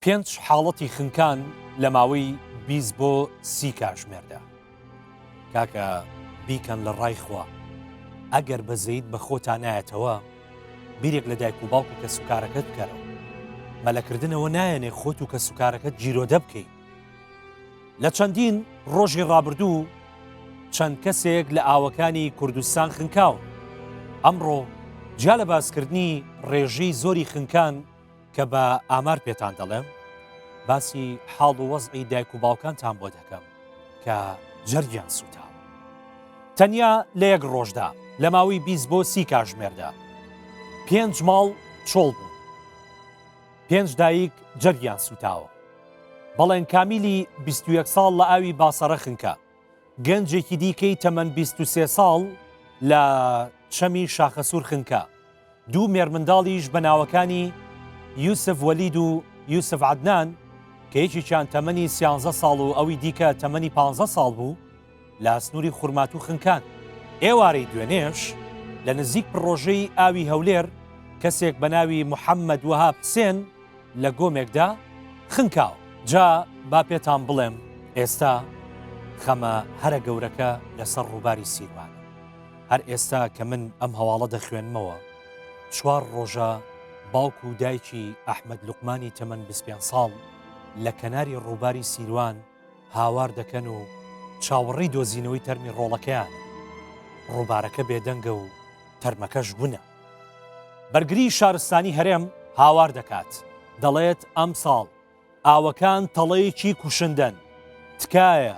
پێنج حاڵەتی خنکان لە ماوەی 20 بۆ 30 کاتژمێردا. کاکە بیکەن لە ڕای خوا، ئەگەر بەزەیت بە خۆتان نایەتەوە بیرێک لە دایک و باوک و کە سوکارەکەت بکەرەوە. مەلەکردنەوە نایەنێ خۆت و کە سوکارەکەت جیرۆدە بکەیت. لە چەندین ڕۆژی ڕابردوو چەند کەسێک لە ئاوەکانی کوردستان خنکاون. ئەمڕۆ جا لە باسکردنی ڕێژەی زۆری خنکان کە بە ئامار پێتان دەڵێم، باسی حاڵ و وەزعی دایک و باوکانتان بۆ دەکەم کە جەرگیان سوتاوە. تەنیا لە یەک ڕۆژدا لە ماوەی 20 بۆ 30 کاتژمێردا 5 ماڵ چۆڵ بوون، 5 دایک جەرگیان سوتاوە. بەڵێن کامیلی 21 ساڵ لە ئاوی باسەڕە خنکە، گەنجێکی دیکەی تەمەن 23 ساڵ لە چەمی شاخەسوور خنکە، دوو مێرمنداڵیش بە ناوەکانی یوسف وەلید و یوسف عەدنان کە یەکێکیان تەمەنی 13 ساڵ و ئەوی دیکە تەمەنی 15 ساڵ بوو لە ئەسنووری خوورمات و خنکان. ئێوارەی دوێنێش لە نزیک پڕۆژەی ئاوی هەولێر کەسێک بە ناوی محەممەد وەهاب حسێن لە گۆمێکدا خنکاو. جا با پێتان بڵێم ئێستا خەمە هەرە گەورەکە لەسەر ڕووباری سیروان. هەر ئێستا کە من ئەم هەواڵە دەخوێنمەوە، 4 ڕۆژە باوک و دایکی ئەحمەد لوقمانی تەمەن 25 ساڵ لە کەناری ڕووباری سیروان هاوار دەکەن و چاوەڕی دۆزینەوەی تەرمی ڕۆڵەکەیان. ڕووبارەکە بێدەنگە و تەرمەکەش بوونە. بەرگری شارستانی هەرێم هاوار دەکات، دەڵێت ئەم ساڵ ئاوەکان تەڵەیەکی کوشندن، تکایە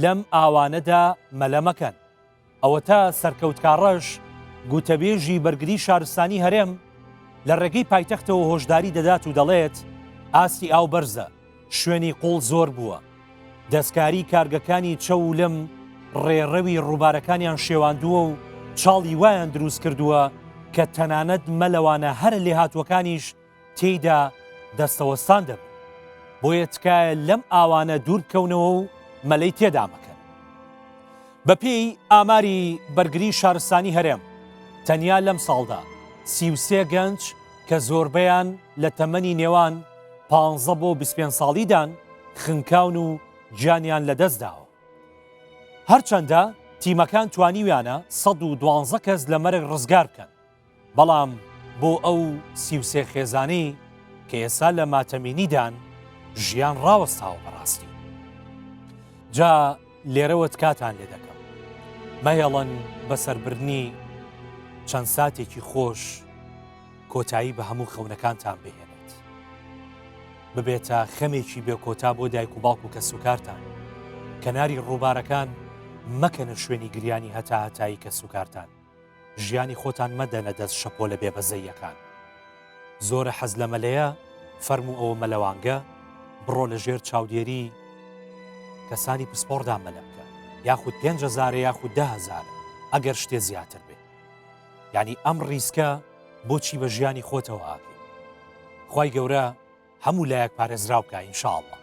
لەم ئاوانەدا مەلە مەکەن. ئەوە تا سەرکەوتکارڕەش گوتەبێژی بەرگری شارستانی هەرێم لە ڕێگەی پایتەختەوە هۆشداری دەدات و دەڵێت ئاستی ئاو بەرزە، شوێنی قوڵ زۆر بووە، دەستکاری کارگەکانی چەو و لەم ڕێڕەوی ڕووبارەکانیان شێواندووە و چاڵی وایان دروست کردووە کە تەنانەت مەلەوانە هەرە لێ هاتووەکانیش تێیدا دەستەوەستان دەبن. بۆیە تکایە لەم ئاوانە دوور بکەونەوە و مەلەی تێدا مەکەن. بەپێی ئاماری بەرگری شارستانی هەرێم تەنیا لەم ساڵدا 33 گەنج کە زۆربەیان لە تەمەنی نێوان 15 بۆ 25 ساڵیدان خنکاون و گیانیان لەدەستداوە. هەرچەندە تیمەکان توانیویانە 112 کەس لە مەرگ ڕزگار بکەن، بەڵام بۆ ئەو 33 خێزانەی کە ئێستا لە ماتەمێنیدان ژیان ڕاوەستاوە بەڕاستی. جا لێرەوە تکاتان لێ دەکەم، مەهێڵن بەسەربردنی چەند ساتێکی خۆش کۆتایی بە هەموو خەونەکانتان بهێنێت، ببێتە خەمێکی بێکۆتا بۆ دایک و باوک و کە سوکارتان. کەناری ڕووبارەکان مەکەنە شوێنی گریانی هەتا هەتایی کە سوکارتان. ژیانی خۆتان مەدەنە دەست شەپۆ لە بێبەزەیەکان. زۆرە حەز لە مەلەیە، فەرموو ئەوە مەلەوانگە بڕۆ لە ژێر چاودێری کەسانی پسپۆڕدا مەلە بکە، یاخود 5,000 یاخود 10,000 ئەگەر شتێ زیاتر بێ. یعنی ئەم ڕیسکە بۆچی بە ژیانی خۆتەوە ئاکەی. خوای گەورە هەموو لایەک پارێزراو بکە ئینشاءڵڵا.